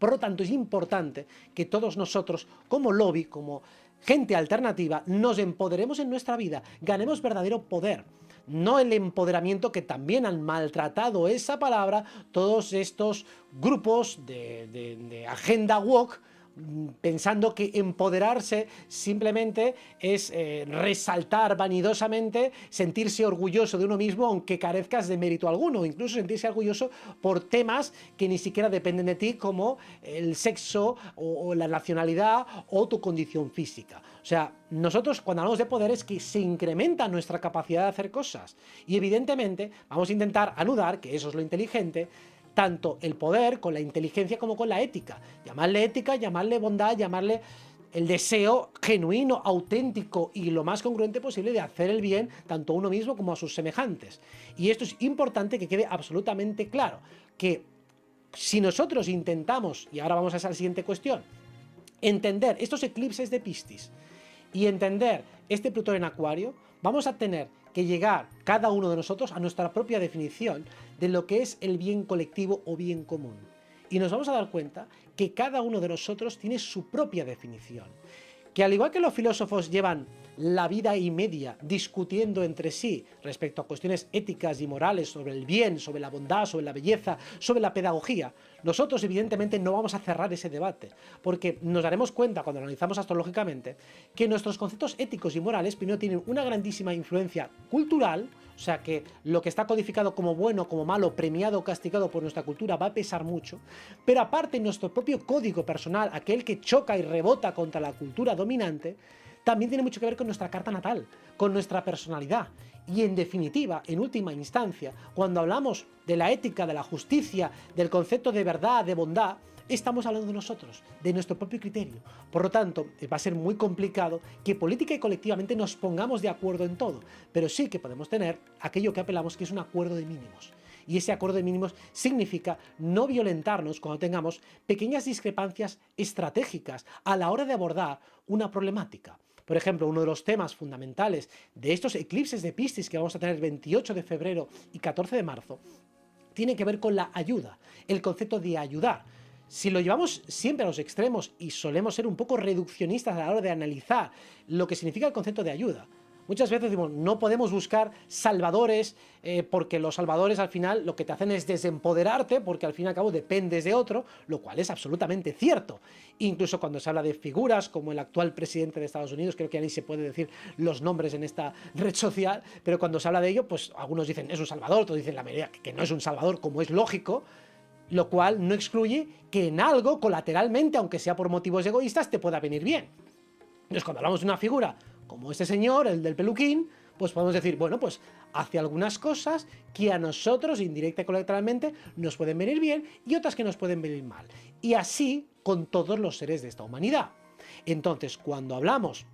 Por lo tanto, es importante que todos nosotros, como lobby, como gente alternativa, nos empoderemos en nuestra vida, ganemos verdadero poder. No el empoderamiento que también han maltratado esa palabra todos estos grupos de agenda woke, pensando que empoderarse simplemente es resaltar vanidosamente, sentirse orgulloso de uno mismo aunque carezcas de mérito alguno, incluso sentirse orgulloso por temas que ni siquiera dependen de ti, como el sexo o la nacionalidad o tu condición física. O sea, nosotros cuando hablamos de poder es que se incrementa nuestra capacidad de hacer cosas, y evidentemente vamos a intentar anudar, que eso es lo inteligente, tanto el poder con la inteligencia como con la ética. Llamarle ética, llamarle bondad, llamarle el deseo genuino, auténtico y lo más congruente posible de hacer el bien tanto a uno mismo como a sus semejantes. Y esto es importante que quede absolutamente claro, que si nosotros intentamos, y ahora vamos a esa siguiente cuestión, entender estos eclipses de Piscis y entender este Plutón en Acuario, vamos a tener que llegar cada uno de nosotros a nuestra propia definición de lo que es el bien colectivo o bien común. Y nos vamos a dar cuenta que cada uno de nosotros tiene su propia definición. Que al igual que los filósofos llevan la vida y media discutiendo entre sí respecto a cuestiones éticas y morales sobre el bien, sobre la bondad, sobre la belleza, sobre la pedagogía, nosotros evidentemente no vamos a cerrar ese debate, porque nos daremos cuenta cuando analizamos astrológicamente que nuestros conceptos éticos y morales primero tienen una grandísima influencia cultural, o sea que lo que está codificado como bueno, como malo, premiado o castigado por nuestra cultura va a pesar mucho, pero aparte nuestro propio código personal, aquel que choca y rebota contra la cultura dominante, también tiene mucho que ver con nuestra carta natal, con nuestra personalidad. Y en definitiva, en última instancia, cuando hablamos de la ética, de la justicia, del concepto de verdad, de bondad, estamos hablando de nosotros, de nuestro propio criterio. Por lo tanto, va a ser muy complicado que política y colectivamente nos pongamos de acuerdo en todo, pero sí que podemos tener aquello que apelamos, que es un acuerdo de mínimos. Y ese acuerdo de mínimos significa no violentarnos cuando tengamos pequeñas discrepancias estratégicas a la hora de abordar una problemática. Por ejemplo, uno de los temas fundamentales de estos eclipses de Piscis que vamos a tener el 28 de febrero y 14 de marzo tiene que ver con la ayuda, el concepto de ayudar. Si lo llevamos siempre a los extremos y solemos ser un poco reduccionistas a la hora de analizar lo que significa el concepto de ayuda, muchas veces decimos, no podemos buscar salvadores, porque los salvadores al final lo que te hacen es desempoderarte, porque al fin y al cabo dependes de otro, lo cual es absolutamente cierto. Incluso cuando se habla de figuras como el actual presidente de Estados Unidos, creo que ya ni se puede decir los nombres en esta red social, pero cuando se habla de ello, pues algunos dicen es un salvador, otros dicen la mayoría que no es un salvador, como es lógico, lo cual no excluye que en algo, colateralmente, aunque sea por motivos egoístas, te pueda venir bien. Entonces, cuando hablamos de una figura como este señor, el del peluquín, pues podemos decir, bueno, pues hace algunas cosas que a nosotros, indirecta y colateralmente, nos pueden venir bien y otras que nos pueden venir mal. Y así con todos los seres de esta humanidad. Entonces, cuando hablamos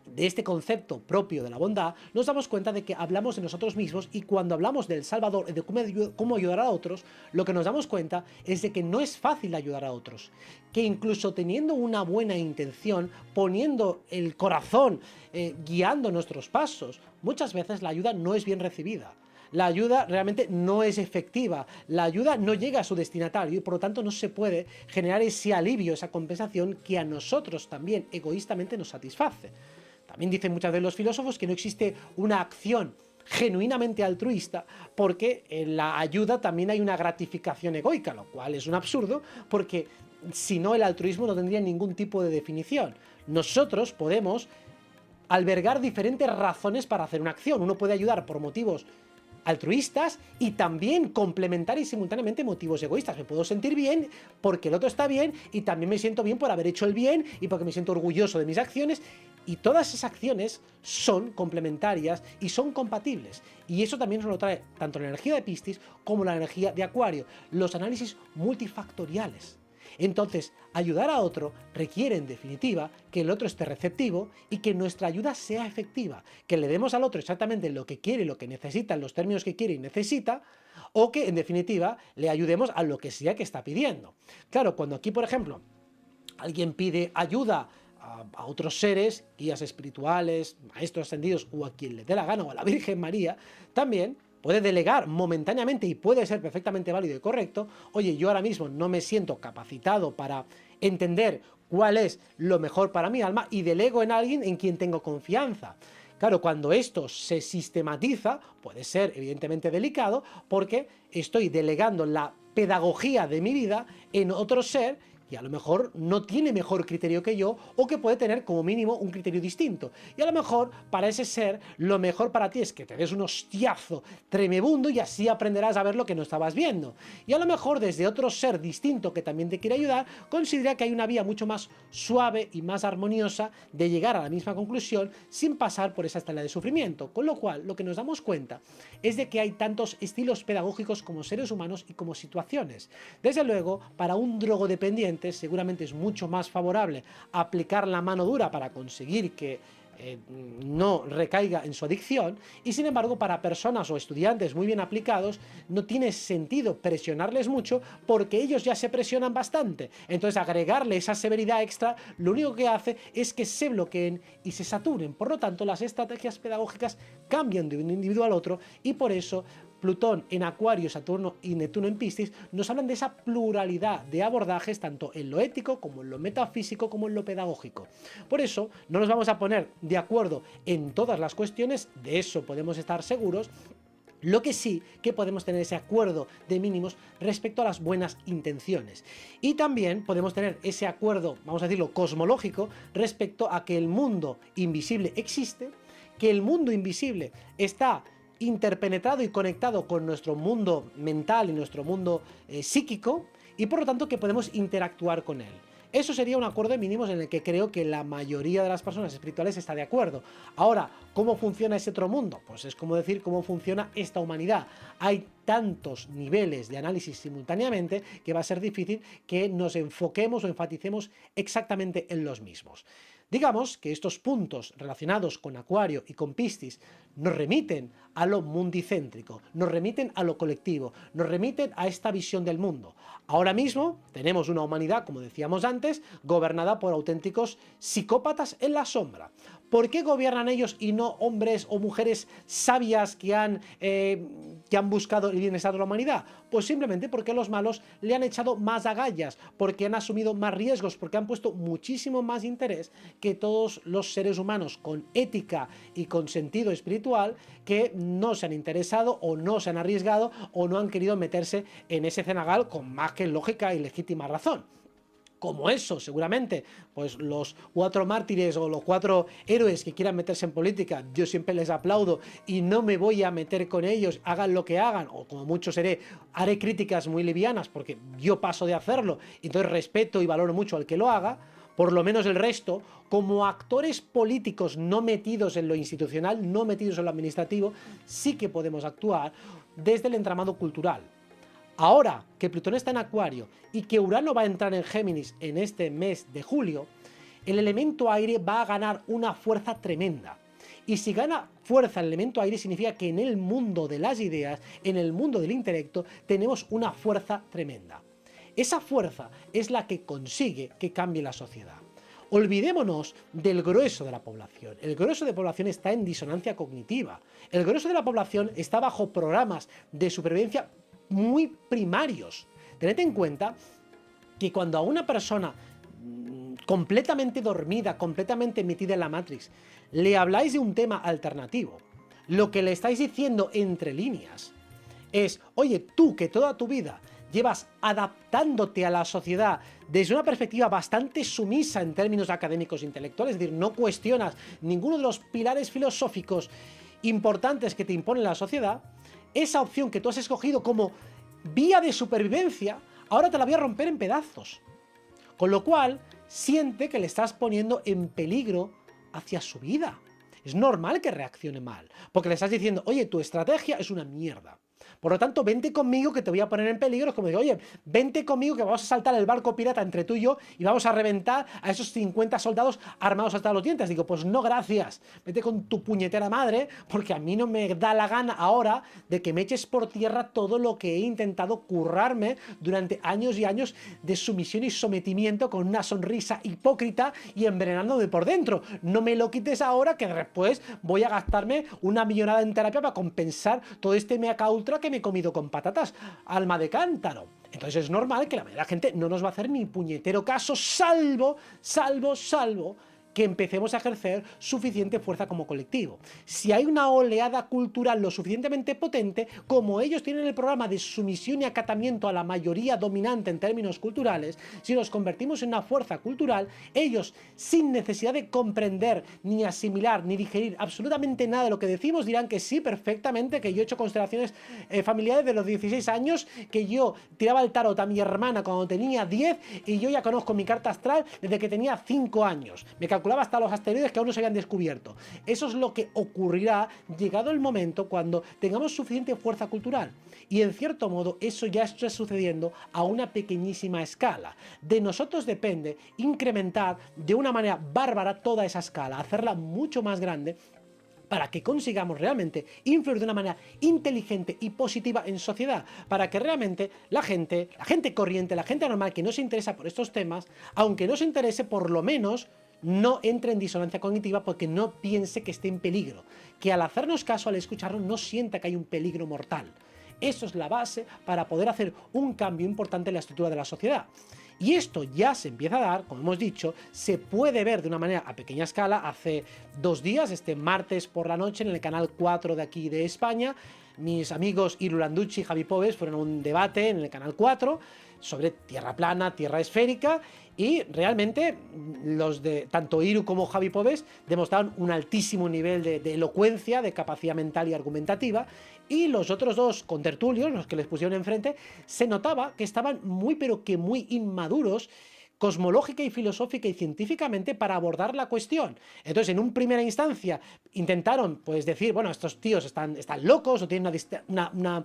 de este concepto propio de la bondad, nos damos cuenta de que hablamos de nosotros mismos, y cuando hablamos del Salvador y de cómo ayudar a otros, lo que nos damos cuenta es de que no es fácil ayudar a otros, que incluso teniendo una buena intención, poniendo el corazón, guiando nuestros pasos, muchas veces la ayuda no es bien recibida. La ayuda realmente no es efectiva, la ayuda no llega a su destinatario y por lo tanto no se puede generar ese alivio, esa compensación que a nosotros también egoístamente nos satisface. También dicen muchas veces los filósofos que no existe una acción genuinamente altruista, porque en la ayuda también hay una gratificación egoica, lo cual es un absurdo, porque si no, el altruismo no tendría ningún tipo de definición. Nosotros podemos albergar diferentes razones para hacer una acción. Uno puede ayudar por motivos altruistas y también complementar y simultáneamente motivos egoístas. Me puedo sentir bien porque el otro está bien y también me siento bien por haber hecho el bien y porque me siento orgulloso de mis acciones, y todas esas acciones son complementarias y son compatibles, y eso también nos lo trae tanto la energía de Piscis como la energía de Acuario, los análisis multifactoriales. Entonces, ayudar a otro requiere, en definitiva, que el otro esté receptivo y que nuestra ayuda sea efectiva, que le demos al otro exactamente lo que quiere y lo que necesita en los términos que quiere y necesita, o que, en definitiva, le ayudemos a lo que sea que está pidiendo. Claro, cuando aquí, por ejemplo, alguien pide ayuda a otros seres, guías espirituales, maestros ascendidos o a quien le dé la gana, o a la Virgen María, también puede delegar momentáneamente y puede ser perfectamente válido y correcto. Oye, yo ahora mismo no me siento capacitado para entender cuál es lo mejor para mi alma y delego en alguien en quien tengo confianza. Claro, cuando esto se sistematiza, puede ser evidentemente delicado porque estoy delegando la pedagogía de mi vida en otro ser que a lo mejor no tiene mejor criterio que yo o que puede tener como mínimo un criterio distinto. Y a lo mejor para ese ser lo mejor para ti es que te des un hostiazo tremebundo y así aprenderás a ver lo que no estabas viendo. Y a lo mejor desde otro ser distinto que también te quiere ayudar, considera que hay una vía mucho más suave y más armoniosa de llegar a la misma conclusión sin pasar por esa estela de sufrimiento. Con lo cual, lo que nos damos cuenta es de que hay tantos estilos pedagógicos como seres humanos y como situaciones. Desde luego, para un drogodependiente seguramente es mucho más favorable aplicar la mano dura para conseguir que no recaiga en su adicción, y sin embargo para personas o estudiantes muy bien aplicados no tiene sentido presionarles mucho porque ellos ya se presionan bastante. Entonces agregarle esa severidad extra lo único que hace es que se bloqueen y se saturen. Por lo tanto, las estrategias pedagógicas cambian de un individuo al otro, y por eso Plutón en Acuario, Saturno y Neptuno en Piscis nos hablan de esa pluralidad de abordajes tanto en lo ético como en lo metafísico como en lo pedagógico. Por eso no nos vamos a poner de acuerdo en todas las cuestiones, de eso podemos estar seguros. Lo que sí que podemos tener ese acuerdo de mínimos respecto a las buenas intenciones. Y también podemos tener ese acuerdo, vamos a decirlo, cosmológico, respecto a que el mundo invisible existe, que el mundo invisible está interpenetrado y conectado con nuestro mundo mental y nuestro mundo psíquico, y por lo tanto que podemos interactuar con él. Eso sería un acuerdo de mínimos en el que creo que la mayoría de las personas espirituales está de acuerdo. Ahora, ¿cómo funciona ese otro mundo? Pues es como decir cómo funciona esta humanidad. Hay tantos niveles de análisis simultáneamente que va a ser difícil que nos enfoquemos o enfaticemos exactamente en los mismos. Digamos que estos puntos relacionados con Acuario y con Piscis nos remiten a lo mundicéntrico, nos remiten a lo colectivo, nos remiten a esta visión del mundo. Ahora mismo tenemos una humanidad, como decíamos antes, gobernada por auténticos psicópatas en la sombra. ¿Por qué gobiernan ellos y no hombres o mujeres sabias que han buscado el bienestar de la humanidad? Pues simplemente porque los malos le han echado más agallas, porque han asumido más riesgos, porque han puesto muchísimo más interés que todos los seres humanos con ética y con sentido espiritual que no se han interesado o no se han arriesgado o no han querido meterse en ese cenagal con más que lógica y legítima razón. Como eso, seguramente, pues los 4 mártires o los 4 héroes que quieran meterse en política, yo siempre les aplaudo y no me voy a meter con ellos, hagan lo que hagan, o como mucho haré críticas muy livianas porque yo paso de hacerlo, y entonces respeto y valoro mucho al que lo haga. Por lo menos el resto, como actores políticos no metidos en lo institucional, no metidos en lo administrativo, sí que podemos actuar desde el entramado cultural. Ahora que Plutón está en Acuario y que Urano va a entrar en Géminis en este mes de julio, el elemento aire va a ganar una fuerza tremenda. Y si gana fuerza el elemento aire, significa que en el mundo de las ideas, en el mundo del intelecto, tenemos una fuerza tremenda. Esa fuerza es la que consigue que cambie la sociedad. Olvidémonos del grueso de la población. El grueso de la población está en disonancia cognitiva. El grueso de la población está bajo programas de supervivencia muy primarios. Tened en cuenta que cuando a una persona completamente dormida, completamente metida en la Matrix, le habláis de un tema alternativo, lo que le estáis diciendo entre líneas es: oye, tú que toda tu vida llevas adaptándote a la sociedad desde una perspectiva bastante sumisa en términos académicos e intelectuales, es decir, no cuestionas ninguno de los pilares filosóficos importantes que te impone la sociedad, esa opción que tú has escogido como vía de supervivencia, ahora te la voy a romper en pedazos. Con lo cual, siente que le estás poniendo en peligro hacia su vida. Es normal que reaccione mal, porque le estás diciendo: oye, tu estrategia es una mierda. Por lo tanto, vente conmigo que te voy a poner en peligro. Es como digo, oye, vente conmigo que vamos a saltar el barco pirata entre tú y yo y vamos a reventar a esos 50 soldados armados hasta los dientes. Digo, pues no, gracias. Vete con tu puñetera madre, porque a mí no me da la gana ahora de que me eches por tierra todo lo que he intentado currarme durante años y años de sumisión y sometimiento con una sonrisa hipócrita y envenenándome por dentro. No me lo quites ahora que después voy a gastarme una millonada en terapia para compensar todo este mea ultra que me he comido con patatas. Alma de cántaro. Entonces es normal que la mayoría de la gente no nos va a hacer ni puñetero caso, salvo que empecemos a ejercer suficiente fuerza como colectivo. Si hay una oleada cultural lo suficientemente potente, como ellos tienen el programa de sumisión y acatamiento a la mayoría dominante en términos culturales, si nos convertimos en una fuerza cultural, ellos, sin necesidad de comprender, ni asimilar, ni digerir absolutamente nada de lo que decimos, dirán que sí, perfectamente, que yo he hecho constelaciones familiares de los 16 años, que yo tiraba el tarot a mi hermana cuando tenía 10 y yo ya conozco mi carta astral desde que tenía 5 años. Me calculaba hasta los asteroides que aún no se habían descubierto. Eso es lo que ocurrirá llegado el momento cuando tengamos suficiente fuerza cultural. Y en cierto modo eso ya está sucediendo a una pequeñísima escala. De nosotros depende incrementar de una manera bárbara toda esa escala, hacerla mucho más grande, para que consigamos realmente influir de una manera inteligente y positiva en sociedad, para que realmente la gente corriente, la gente normal que no se interesa por estos temas, aunque no se interese, por lo menos no entre en disonancia cognitiva porque no piense que esté en peligro, que al hacernos caso, al escucharnos, no sienta que hay un peligro mortal. Eso es la base para poder hacer un cambio importante en la estructura de la sociedad. Y esto ya se empieza a dar, como hemos dicho, se puede ver de una manera a pequeña escala. Hace 2 días, este martes por la noche, en el canal 4 de aquí de España, mis amigos Iru Landucci y Javi Pobes fueron a un debate en el canal 4 sobre tierra plana, tierra esférica, y realmente los de tanto Iru como Javi Pobes demostraron un altísimo nivel de elocuencia, de capacidad mental y argumentativa, y los otros dos contertulios, los que les pusieron enfrente, se notaba que estaban muy pero que muy inmaduros cosmológica y filosófica y científicamente para abordar la cuestión. Entonces, en una primera instancia, intentaron pues decir, bueno, estos tíos están locos o tienen una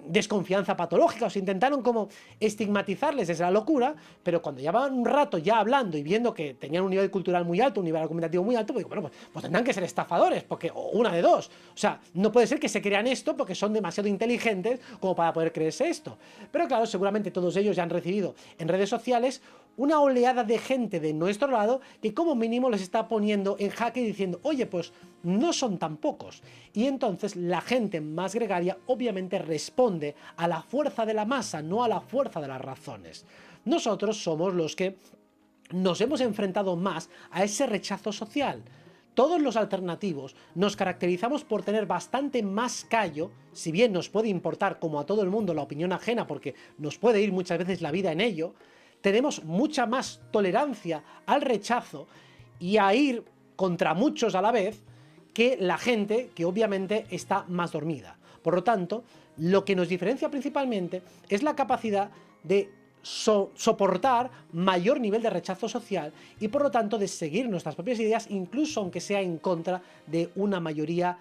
desconfianza patológica, o se intentaron como estigmatizarles desde la locura, pero cuando llevaban un rato ya hablando y viendo que tenían un nivel cultural muy alto, un nivel argumentativo muy alto, pues digo, bueno, pues tendrán que ser estafadores, porque o una de dos. O sea, no puede ser que se crean esto porque son demasiado inteligentes como para poder creerse esto. Pero claro, seguramente todos ellos ya han recibido en redes sociales una oleada de gente de nuestro lado que como mínimo les está poniendo en jaque diciendo, oye, pues no son tan pocos. Y entonces la gente más gregaria obviamente responde a la fuerza de la masa, no a la fuerza de las razones. Nosotros somos los que nos hemos enfrentado más a ese rechazo social. Todos los alternativos nos caracterizamos por tener bastante más callo, si bien nos puede importar como a todo el mundo la opinión ajena porque nos puede ir muchas veces la vida en ello, tenemos mucha más tolerancia al rechazo y a ir contra muchos a la vez que la gente que obviamente está más dormida. Por lo tanto, lo que nos diferencia principalmente es la capacidad de soportar mayor nivel de rechazo social y por lo tanto de seguir nuestras propias ideas, incluso aunque sea en contra de una mayoría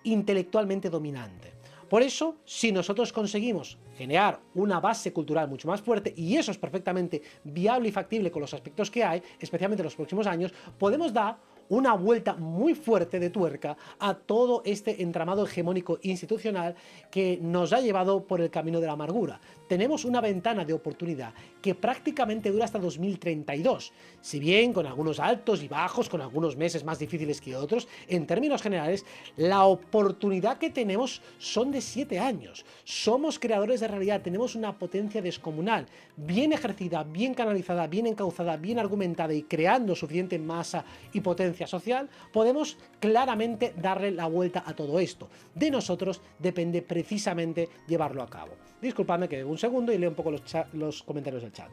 intelectualmente dominante. Por eso, si nosotros conseguimos generar una base cultural mucho más fuerte, y eso es perfectamente viable y factible con los aspectos que hay, especialmente en los próximos años, podemos dar una vuelta muy fuerte de tuerca a todo este entramado hegemónico institucional que nos ha llevado por el camino de la amargura. Tenemos una ventana de oportunidad que prácticamente dura hasta 2032, si bien con algunos altos y bajos, con algunos meses más difíciles que otros, en términos generales, la oportunidad que tenemos son de 7 años. Somos creadores de realidad, tenemos una potencia descomunal, bien ejercida, bien canalizada, bien encauzada, bien argumentada y creando suficiente masa y potencia social, podemos claramente darle la vuelta a todo esto. De nosotros depende precisamente llevarlo a cabo. Disculpadme que un segundo y leo un poco los comentarios del chat.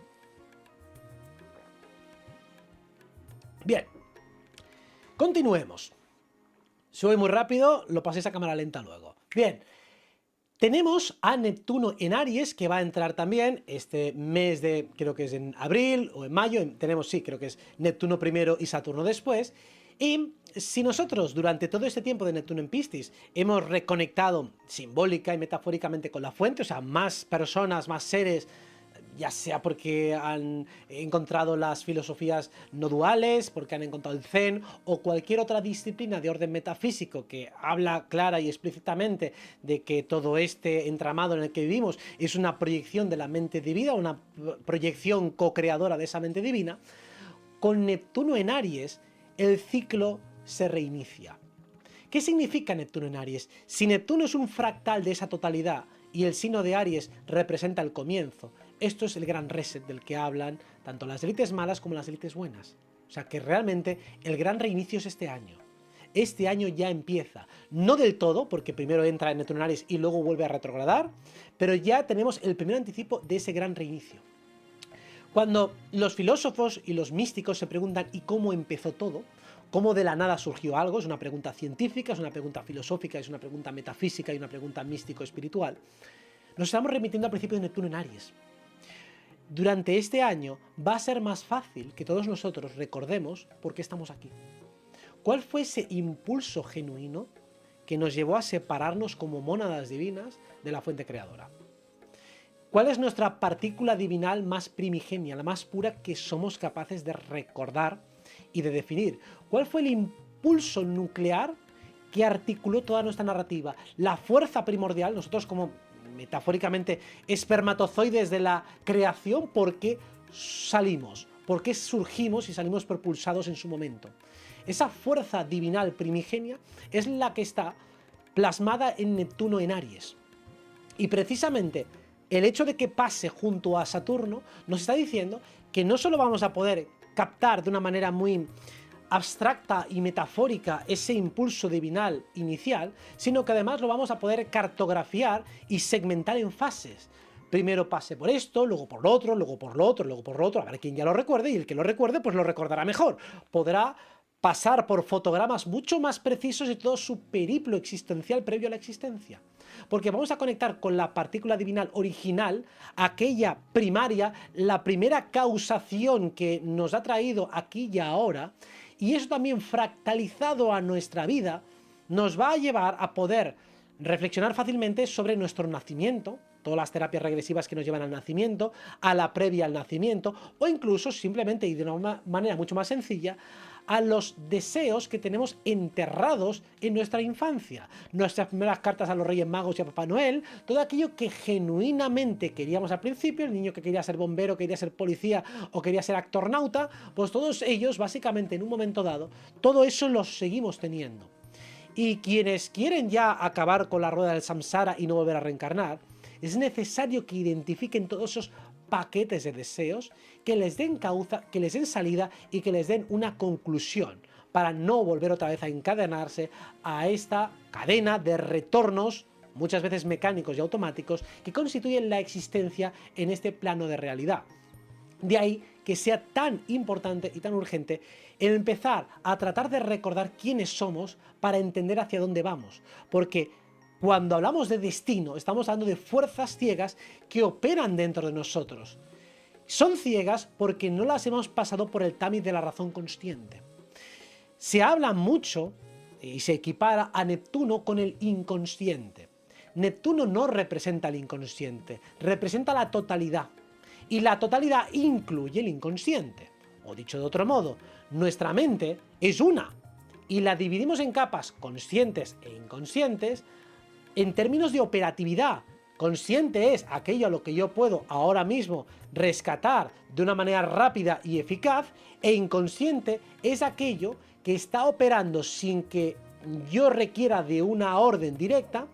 Bien, continuemos. Si voy muy rápido, lo paséis a cámara lenta luego. Bien, tenemos a Neptuno en Aries, que va a entrar también este mes de, creo que es en abril o en mayo, tenemos, sí, creo que es Neptuno primero y Saturno después. Y si nosotros durante todo este tiempo de Neptuno en Piscis hemos reconectado simbólica y metafóricamente con la fuente, o sea, más personas, más seres, ya sea porque han encontrado las filosofías no duales, porque han encontrado el Zen o cualquier otra disciplina de orden metafísico que habla clara y explícitamente de que todo este entramado en el que vivimos es una proyección de la mente divina, una proyección co-creadora de esa mente divina, con Neptuno en Aries el ciclo se reinicia. ¿Qué significa Neptuno en Aries? Si Neptuno es un fractal de esa totalidad y el signo de Aries representa el comienzo, esto es el gran reset del que hablan tanto las élites malas como las élites buenas. O sea que realmente el gran reinicio es este año. Este año ya empieza, no del todo, porque primero entra en Neptuno en Aries y luego vuelve a retrogradar, pero ya tenemos el primer anticipo de ese gran reinicio. Cuando los filósofos y los místicos se preguntan ¿y cómo empezó todo? ¿Cómo de la nada surgió algo? Es una pregunta científica, es una pregunta filosófica, es una pregunta metafísica y una pregunta místico-espiritual. Nos estamos remitiendo al principio de Neptuno en Aries. Durante este año va a ser más fácil que todos nosotros recordemos por qué estamos aquí. ¿Cuál fue ese impulso genuino que nos llevó a separarnos como mónadas divinas de la fuente creadora? ¿Cuál es nuestra partícula divinal más primigenia, la más pura que somos capaces de recordar y de definir? ¿Cuál fue el impulso nuclear que articuló toda nuestra narrativa? La fuerza primordial, nosotros como metafóricamente espermatozoides de la creación, ¿por qué salimos? ¿Por qué surgimos y salimos propulsados en su momento? Esa fuerza divinal primigenia es la que está plasmada en Neptuno en Aries. Y precisamente el hecho de que pase junto a Saturno nos está diciendo que no solo vamos a poder captar de una manera muy abstracta y metafórica ese impulso divinal inicial, sino que además lo vamos a poder cartografiar y segmentar en fases. Primero pase por esto, luego por lo otro, luego por lo otro, luego por lo otro, a ver quién ya lo recuerde, y el que lo recuerde pues lo recordará mejor. Podrá pasar por fotogramas mucho más precisos de todo su periplo existencial previo a la existencia. Porque vamos a conectar con la partícula divinal original, aquella primaria, la primera causación que nos ha traído aquí y ahora, y eso también fractalizado a nuestra vida nos va a llevar a poder reflexionar fácilmente sobre nuestro nacimiento, todas las terapias regresivas que nos llevan al nacimiento, a la previa al nacimiento, o incluso simplemente y de una manera mucho más sencilla, a los deseos que tenemos enterrados en nuestra infancia. Nuestras primeras cartas a los Reyes Magos y a Papá Noel, todo aquello que genuinamente queríamos al principio, el niño que quería ser bombero, quería ser policía o quería ser actornauta, pues todos ellos, básicamente en un momento dado, todo eso lo seguimos teniendo. Y quienes quieren ya acabar con la rueda del samsara y no volver a reencarnar, es necesario que identifiquen todos esos paquetes de deseos, que les den causa, que les den salida y que les den una conclusión, para no volver otra vez a encadenarse a esta cadena de retornos, muchas veces mecánicos y automáticos, que constituyen la existencia en este plano de realidad. De ahí que sea tan importante y tan urgente el empezar a tratar de recordar quiénes somos para entender hacia dónde vamos, porque cuando hablamos de destino, estamos hablando de fuerzas ciegas que operan dentro de nosotros. Son ciegas porque no las hemos pasado por el tamiz de la razón consciente. Se habla mucho y se equipara a Neptuno con el inconsciente. Neptuno no representa el inconsciente, representa la totalidad. Y la totalidad incluye el inconsciente. O dicho de otro modo, nuestra mente es una y la dividimos en capas conscientes e inconscientes. En términos de operatividad, consciente es aquello a lo que yo puedo ahora mismo rescatar de una manera rápida y eficaz, e inconsciente es aquello que está operando sin que yo requiera de una orden directa,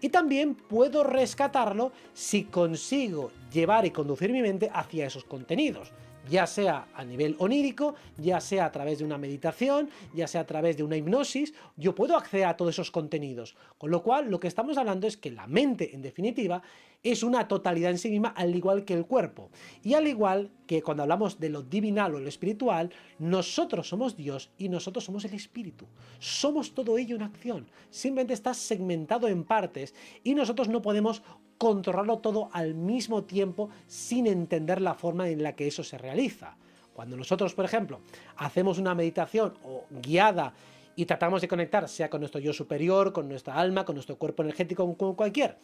y también puedo rescatarlo si consigo llevar y conducir mi mente hacia esos contenidos, ya sea a nivel onírico, ya sea a través de una meditación, ya sea a través de una hipnosis, yo puedo acceder a todos esos contenidos. Con lo cual, lo que estamos hablando es que la mente, en definitiva, es una totalidad en sí misma, al igual que el cuerpo. Y al igual que cuando hablamos de lo divinal o lo espiritual, nosotros somos Dios y nosotros somos el espíritu. Somos todo ello en acción. Simplemente está segmentado en partes y nosotros no podemos controlarlo todo al mismo tiempo sin entender la forma en la que eso se realiza. Cuando nosotros, por ejemplo, hacemos una meditación o guiada y tratamos de conectar, sea con nuestro yo superior, con nuestra alma, con nuestro cuerpo energético, con cualquier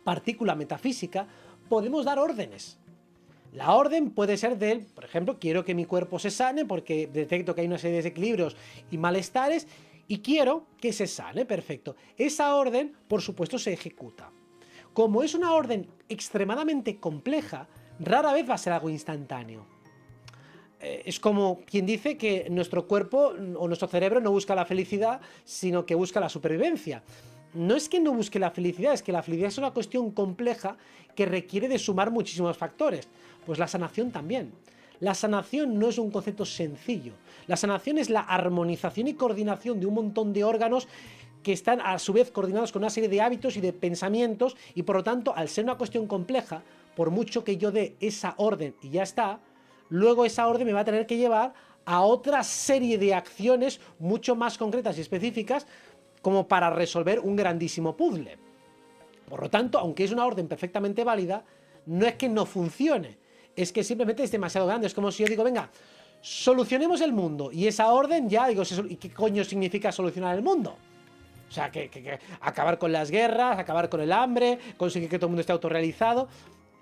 partícula metafísica, podemos dar órdenes. La orden puede ser por ejemplo, quiero que mi cuerpo se sane porque detecto que hay una serie de desequilibrios y malestares y quiero que se sane, perfecto. Esa orden, por supuesto, se ejecuta. Como es una orden extremadamente compleja, rara vez va a ser algo instantáneo. Es como quien dice que nuestro cuerpo o nuestro cerebro no busca la felicidad, sino que busca la supervivencia. No es que no busque la felicidad, es que la felicidad es una cuestión compleja que requiere de sumar muchísimos factores. Pues la sanación también. La sanación no es un concepto sencillo. La sanación es la armonización y coordinación de un montón de órganos que están a su vez coordinados con una serie de hábitos y de pensamientos y por lo tanto, al ser una cuestión compleja, por mucho que yo dé esa orden y ya está, luego esa orden me va a tener que llevar a otra serie de acciones mucho más concretas y específicas como para resolver un grandísimo puzzle. Por lo tanto, aunque es una orden perfectamente válida, no es que no funcione, es que simplemente es demasiado grande. Es como si yo digo, venga, solucionemos el mundo, y esa orden ya, digo, ¿y qué coño significa solucionar el mundo? O sea, que acabar con las guerras, acabar con el hambre, conseguir que todo el mundo esté autorrealizado.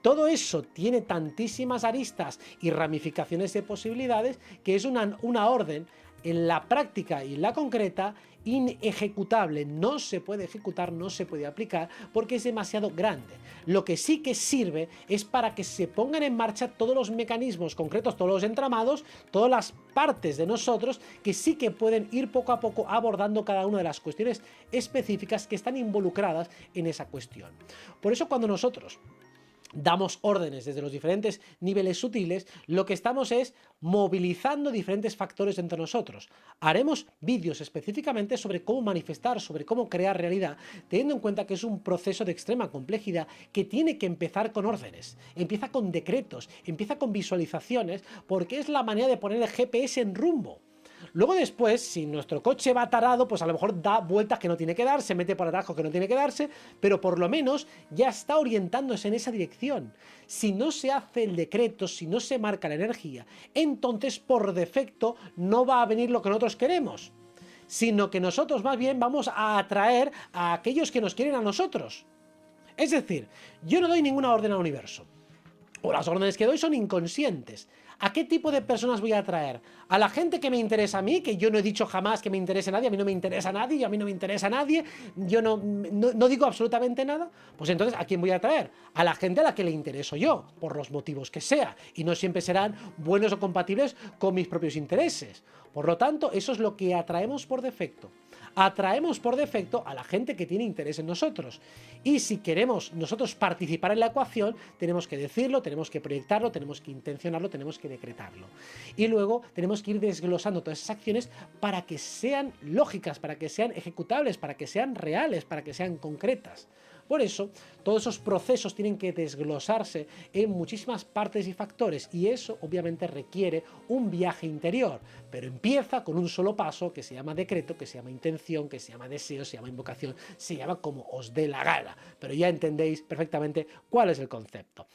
Todo eso tiene tantísimas aristas y ramificaciones de posibilidades que es una orden en la práctica y en la concreta inejecutable. No se puede ejecutar, no se puede aplicar porque es demasiado grande. Lo que sí que sirve es para que se pongan en marcha todos los mecanismos concretos, todos los entramados, todas las partes de nosotros que sí que pueden ir poco a poco abordando cada una de las cuestiones específicas que están involucradas en esa cuestión. Por eso cuando nosotros damos órdenes desde los diferentes niveles sutiles, lo que estamos es movilizando diferentes factores entre nosotros. Haremos vídeos específicamente sobre cómo manifestar, sobre cómo crear realidad, teniendo en cuenta que es un proceso de extrema complejidad que tiene que empezar con órdenes, empieza con decretos, empieza con visualizaciones, porque es la manera de poner el GPS en rumbo. Luego después, si nuestro coche va tarado, pues a lo mejor da vueltas que no tiene que dar, se mete por atajos que no tiene que darse, pero por lo menos ya está orientándose en esa dirección. Si no se hace el decreto, si no se marca la energía, entonces por defecto no va a venir lo que nosotros queremos, sino que nosotros más bien vamos a atraer a aquellos que nos quieren a nosotros. Es decir, yo no doy ninguna orden al universo, o las órdenes que doy son inconscientes. ¿A qué tipo de personas voy a atraer? ¿A la gente que me interesa a mí? Que yo no he dicho jamás que me interese a nadie, a mí no me interesa a nadie, a mí no me interesa a nadie, yo no digo absolutamente nada. Pues entonces, ¿a quién voy a atraer? A la gente a la que le intereso yo, por los motivos que sea, y no siempre serán buenos o compatibles con mis propios intereses. Por lo tanto, eso es lo que atraemos por defecto. Atraemos por defecto a la gente que tiene interés en nosotros. Y si queremos nosotros participar en la ecuación, tenemos que decirlo, tenemos que proyectarlo, tenemos que intencionarlo, tenemos que decretarlo. Y luego tenemos que ir desglosando todas esas acciones para que sean lógicas, para que sean ejecutables, para que sean reales, para que sean concretas. Por eso, todos esos procesos tienen que desglosarse en muchísimas partes y factores, y eso obviamente requiere un viaje interior, pero empieza con un solo paso que se llama decreto, que se llama intención, que se llama deseo, se llama invocación, se llama como os dé la gana, pero ya entendéis perfectamente cuál es el concepto.